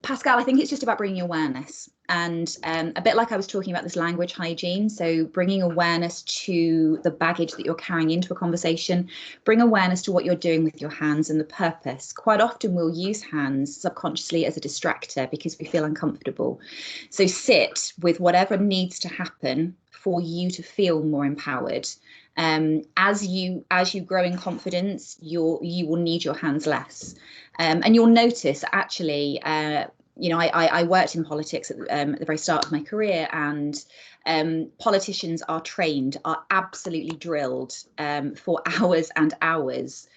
Pascal, I think it's just about bringing awareness, and a bit like I was talking about this language hygiene. So bringing awareness to the baggage that you're carrying into a conversation, bring awareness to what you're doing with your hands and the purpose. Quite often we'll use hands subconsciously as a distractor because we feel uncomfortable. So sit with whatever needs to happen for you to feel more empowered. As you grow in confidence, you will need your hands less, and you'll notice actually. I worked in politics at the very start of my career, and politicians are absolutely drilled for hours and hours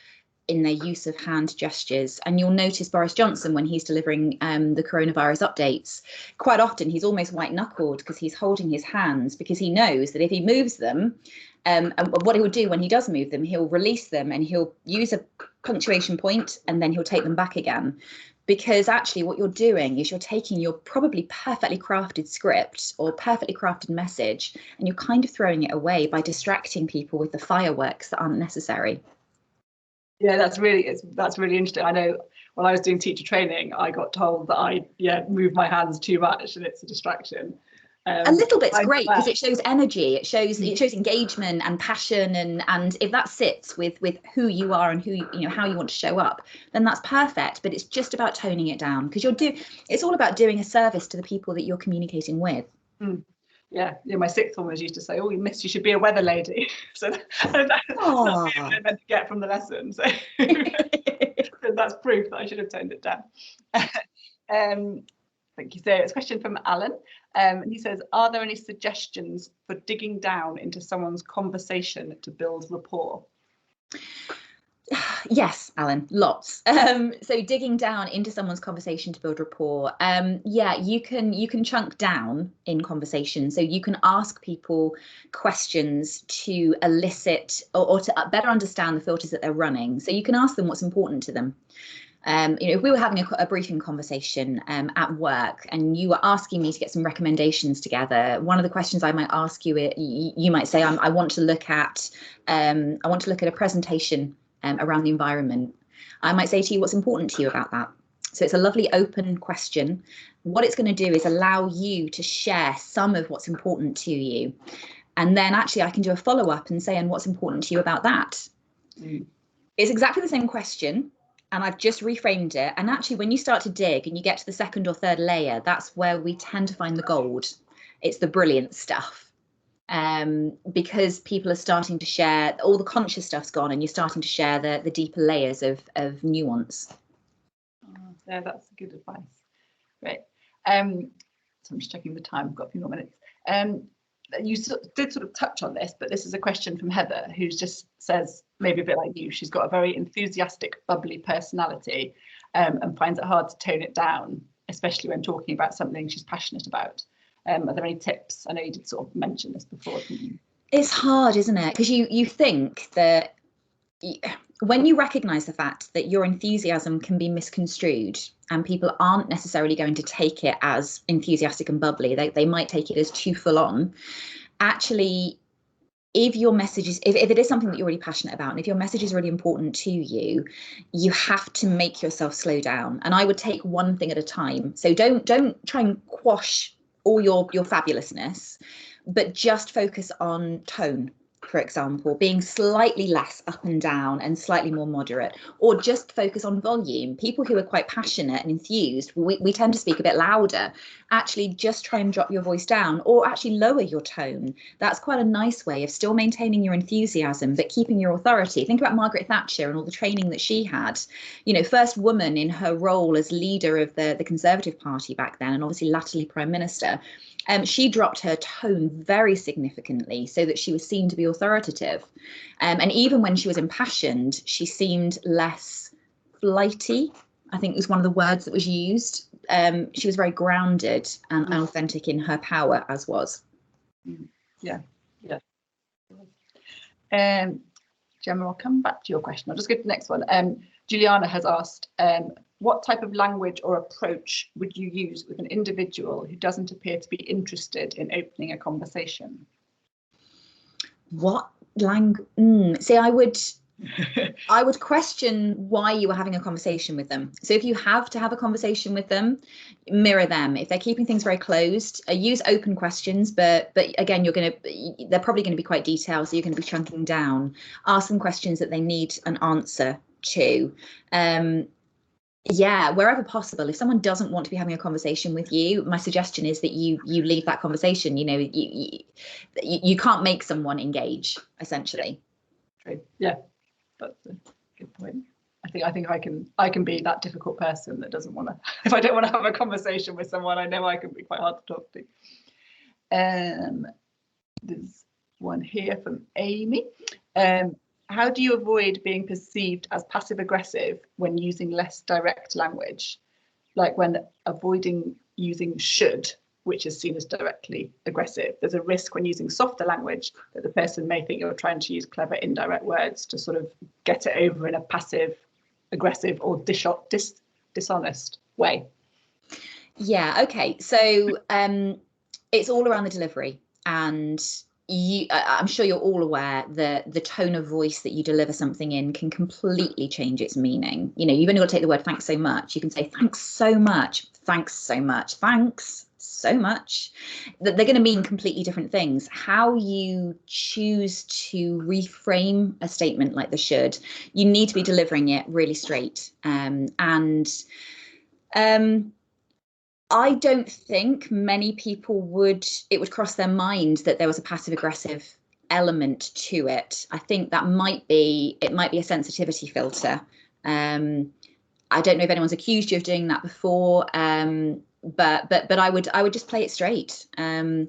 in their use of hand gestures. And you'll notice Boris Johnson, when he's delivering the coronavirus updates, quite often he's almost white-knuckled because he's holding his hands, because he knows that if he moves them, and what he will do when he does move them, he'll release them and he'll use a punctuation point and then he'll take them back again. Because actually what you're doing is you're taking your probably perfectly crafted script or perfectly crafted message, and you're kind of throwing it away by distracting people with the fireworks that aren't necessary. Yeah, that's really interesting. I know when I was doing teacher training, I got told that I move my hands too much and it's a distraction. A little bit's great because it shows energy, it shows engagement and passion, and if that sits with who you are and how you want to show up, then that's perfect. But it's just about toning it down, because it's all about doing a service to the people that you're communicating with. Yeah, my sixth form used to say, "Oh, you should be a weather lady." So that's what I meant to get from the lesson. So that's proof that I should have toned it down. Thank you. So it's a question from Alan. And he says, are there any suggestions for digging down into someone's conversation to build rapport? Yes, Alan, lots. So digging down into someone's conversation to build rapport. You can chunk down in conversation. So you can ask people questions to elicit or to better understand the filters that they're running. So you can ask them what's important to them. If we were having a briefing conversation at work and you were asking me to get some recommendations together, one of the questions I might ask you, you might say, I want to look at a presentation around the environment. I might say to you, what's important to you about that? So it's a lovely open question. What it's going to do is allow you to share some of what's important to you. And then actually I can do a follow-up and say, and what's important to you about that? It's exactly the same question, and I've just reframed it. And actually, when you start to dig and you get to the second or third layer, that's where we tend to find the gold. It's the brilliant stuff, because people are starting to share, all the conscious stuff's gone, and you're starting to share the deeper layers of nuance. Yeah, that's good advice. Great. So I'm just checking the time. I've got a few more minutes. You did sort of touch on this, but this is a question from Heather, who just says, maybe a bit like you, she's got a very enthusiastic, bubbly personality, and finds it hard to tone it down, especially when talking about something she's passionate about. Are there any tips? I know you did sort of mention this before. It's hard, isn't it? Because you think that when you recognise the fact that your enthusiasm can be misconstrued and people aren't necessarily going to take it as enthusiastic and bubbly, they might take it as too full on. Actually, if your message is, if it is something that you're really passionate about, and if your message is really important to you, you have to make yourself slow down. And I would take one thing at a time. So don't try and quash all your fabulousness, but just focus on tone. For example, being slightly less up and down and slightly more moderate, or just focus on volume. People who are quite passionate and enthused, we tend to speak a bit louder. Actually, just try and drop your voice down, or actually lower your tone. That's quite a nice way of still maintaining your enthusiasm, but keeping your authority. Think about Margaret Thatcher and all the training that she had. First woman in her role as leader of the Conservative Party back then, and obviously latterly Prime Minister. she dropped her tone very significantly so that she was seen to be authoritative. And even when she was impassioned, she seemed less flighty, I think was one of the words that was used. She was very grounded and authentic in her power, as was. Yeah. Gemma, I'll come back to your question. I'll just go to the next one. Juliana has asked, what type of language or approach would you use with an individual who doesn't appear to be interested in opening a conversation? What language? See, I would question why you were having a conversation with them. So if you have to have a conversation with them, mirror them. If they're keeping things very closed, use open questions, but again, they're probably going to be quite detailed, so you're going to be chunking down. Ask them questions that they need an answer to. Yeah, wherever possible. If someone doesn't want to be having a conversation with you, my suggestion is that you leave that conversation. You know, you can't make someone engage, essentially. True. Yeah, that's a good point. I think I can be that difficult person that doesn't want to. If I don't want to have a conversation with someone, I know I can be quite hard to talk to. There's one here from Amy. How do you avoid being perceived as passive aggressive when using less direct language, like when avoiding using should, which is seen as directly aggressive? There's a risk when using softer language that the person may think you're trying to use clever indirect words to sort of get it over in a passive aggressive or dishonest way. Yeah, okay. So it's all around the delivery, and I'm sure you're all aware that the tone of voice that you deliver something in can completely change its meaning. You know, you've only got to take the word thanks so much. You can say thanks so much, thanks so much, thanks so much. That they're going to mean completely different things. How you choose to reframe a statement like the should, you need to be delivering it really straight. I don't think many people it would cross their mind that there was a passive aggressive element to it. I think that might be a sensitivity filter. I don't know if anyone's accused you of doing that before, but I would just play it straight and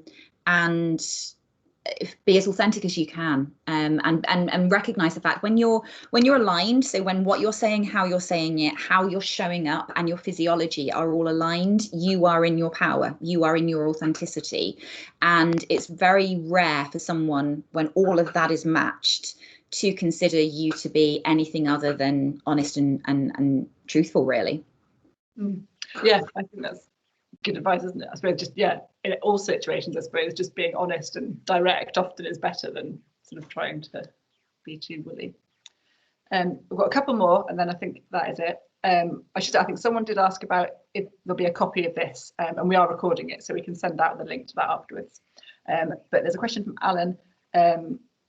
be as authentic as you can, and recognize the fact when you're aligned. So when what you're saying, how you're saying it, how you're showing up, and your physiology are all aligned, you are in your power, you are in your authenticity. And it's very rare for someone, when all of that is matched, to consider you to be anything other than honest and truthful, really. Yeah, I think that's good advice, isn't it? I suppose just, yeah, in all situations, I suppose just being honest and direct often is better than sort of trying to be too woolly. We've got a couple more, and then I think that is it. I think someone did ask about if there'll be a copy of this, and we are recording it, so we can send out the link to that afterwards. But there's a question from Alan.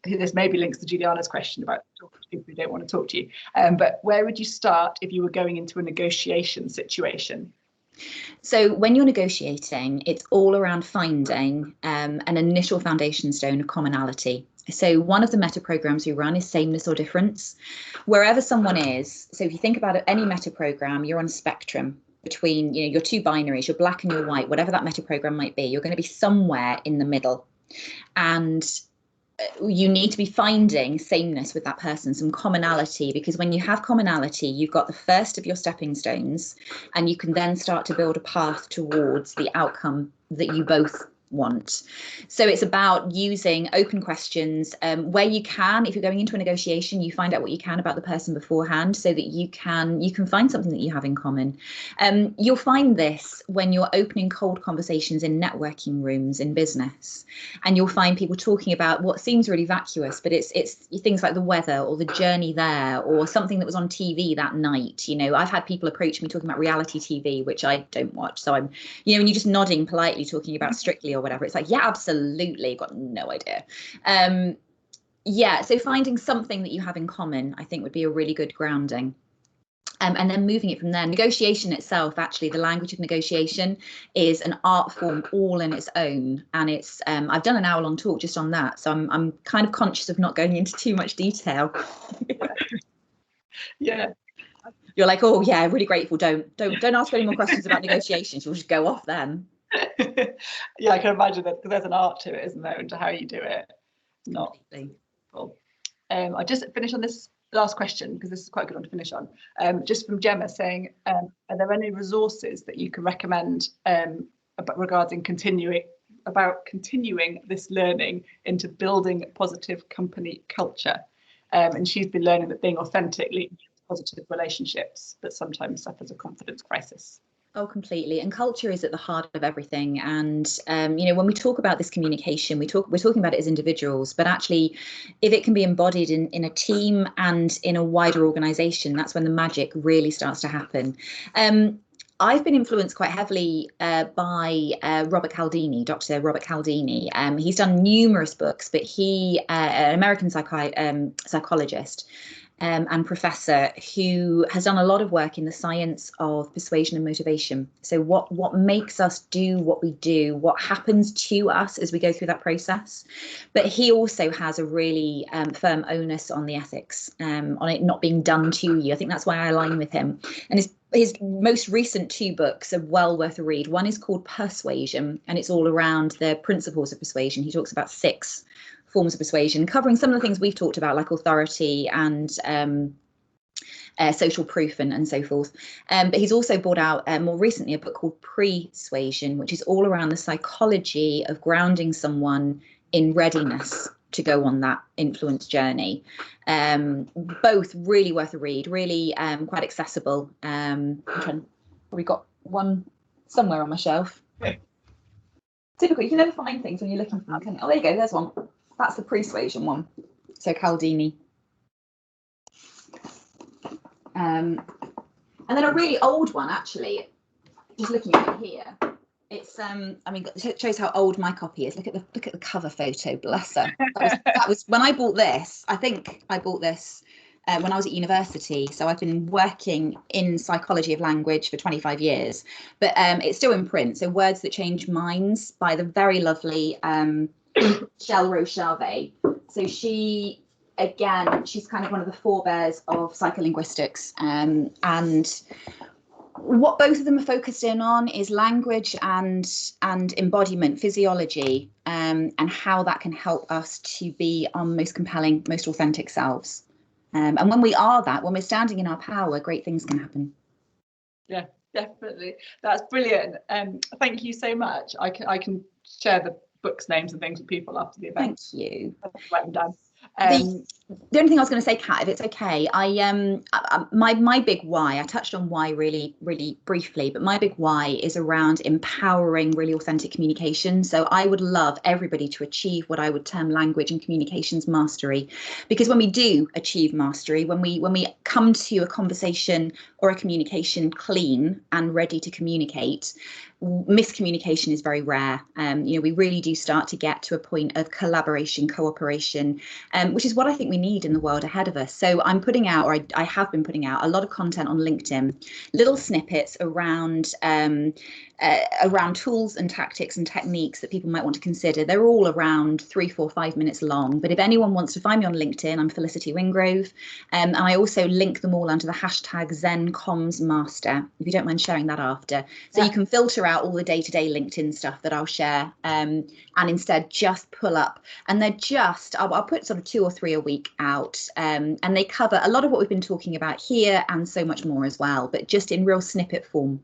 This maybe links to Juliana's question about talking to people who don't want to talk to you. But where would you start if you were going into a negotiation situation? So when you're negotiating, it's all around finding an initial foundation stone of commonality. So one of the meta programs we run is sameness or difference. Wherever someone is, so if you think about it, any meta program, you're on a spectrum between, you know, your two binaries, your black and your white, whatever that meta program might be, you're going to be somewhere in the middle. And you need to be finding sameness with that person, some commonality, because when you have commonality, you've got the first of your stepping stones, and you can then start to build a path towards the outcome that you both want. So it's about using open questions where you can. If you're going into a negotiation, you find out what you can about the person beforehand, so that you can find something that you have in common. You'll find this when you're opening cold conversations in networking rooms in business, and you'll find people talking about what seems really vacuous, but it's things like the weather or the journey there, or something that was on TV that night. You know, I've had people approach me talking about reality TV, which I don't watch, so I'm, you know, when you're just nodding politely talking about Strictly or whatever, it's like, yeah, absolutely, got no idea. Yeah, so finding something that you have in common, I think, would be a really good grounding. And then moving it from there. Negotiation itself, actually, the language of negotiation is an art form all in its own. And it's I've done an hour-long talk just on that, so I'm kind of conscious of not going into too much detail. Yeah. You're like, oh yeah, really grateful. Don't ask any more questions about negotiations. You'll just go off then. Yeah, I can imagine that, because there's an art to it, isn't there, into how you do it. Not cool. I just finished on this last question, because this is quite a good one to finish on. Just from Gemma saying, are there any resources that you can recommend regarding continuing this learning into building positive company culture? And she's been learning that being authentic leads to positive relationships, but sometimes suffers a confidence crisis. Oh, completely. And culture is at the heart of everything. And, you know, when we talk about this communication, we're talking about it as individuals, but actually, if it can be embodied in a team and in a wider organization, that's when the magic really starts to happen. I've been influenced quite heavily by Robert Cialdini, Dr. Robert Cialdini. He's done numerous books, but an American psychologist, and professor who has done a lot of work in the science of persuasion and motivation. So what makes us do what we do, what happens to us as we go through that process. But he also has a really firm onus on the ethics, on it not being done to you. I think that's why I align with him. And his most recent 2 books are well worth a read. One is called Persuasion, and it's all around the principles of persuasion. He talks about 6 forms of persuasion, covering some of the things we've talked about, like authority and social proof and so forth. But he's also brought out more recently a book called Persuasion, which is all around the psychology of grounding someone in readiness to go on that influence journey. Both really worth a read, really quite accessible. Probably got one somewhere on my shelf. Typically, you can never find things when you're looking for them, can you? Oh, there you go, there's one. That's the Persuasion one. So Cialdini. And then a really old one, actually, just looking at it here. It's I mean, it shows how old my copy is. Look at the cover photo, bless her. That was when I bought this. I think I bought this when I was at university. So I've been working in psychology of language for 25 years, but it's still in print. So Words That Change Minds by the very lovely Shel Rochave. So she's kind of one of the forebears of psycholinguistics, and what both of them are focused in on is language and embodiment, physiology, and how that can help us to be our most compelling, most authentic selves. And when we are that, when we're standing in our power, great things can happen. Yeah, definitely. That's brilliant. Thank you so much. I can share the books, names and things with people after the event. Thank you. Write them down. The only thing I was going to say, Kat, if it's okay, my big why, I touched on why really briefly, but my big why is around empowering really authentic communication. So I would love everybody to achieve what I would term language and communications mastery, because when we do achieve mastery, when we come to a conversation or a communication clean and ready to communicate, miscommunication is very rare. You know, we really do start to get to a point of collaboration, cooperation, which is what I think we need in the world ahead of us. So I'm putting out, or I have been putting out, a lot of content on LinkedIn, little snippets around tools and tactics and techniques that people might want to consider. They're all around 3, 4, 5 minutes long. But if anyone wants to find me on LinkedIn, I'm Felicity Wingrove. And I also link them all under the hashtag Zen Comms Master, if you don't mind sharing that after. So you can filter out all the day-to-day LinkedIn stuff that I'll share, and instead just pull up. And they're just, I'll put sort of 2 or 3 a week out, and they cover a lot of what we've been talking about here and so much more as well, but just in real snippet form.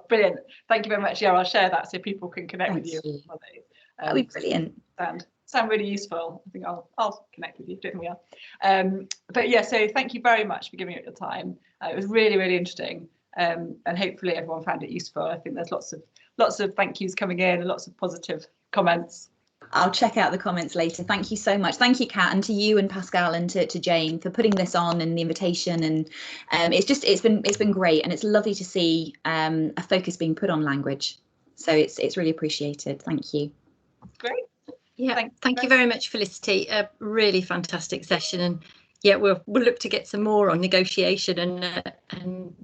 Brilliant. Thank you very much. Yeah, I'll share that so people can connect with you. That'd be brilliant. Sound really useful. I think I'll connect with you, don't we? But yeah, so thank you very much for giving it your time. It was really interesting, and hopefully everyone found it useful. I think there's lots of thank yous coming in and lots of positive comments. I'll check out the comments later. Thank you so much. Thank you, Kat, and to you and Pascal and to Jane for putting this on and the invitation. And it's been great, and it's lovely to see a focus being put on language. So it's really appreciated. Thank you. Great. Yeah, thank you very much, Felicity. A really fantastic session, and yeah, we'll look to get some more on negotiation and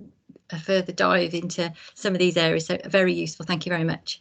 a further dive into some of these areas. So very useful. Thank you very much.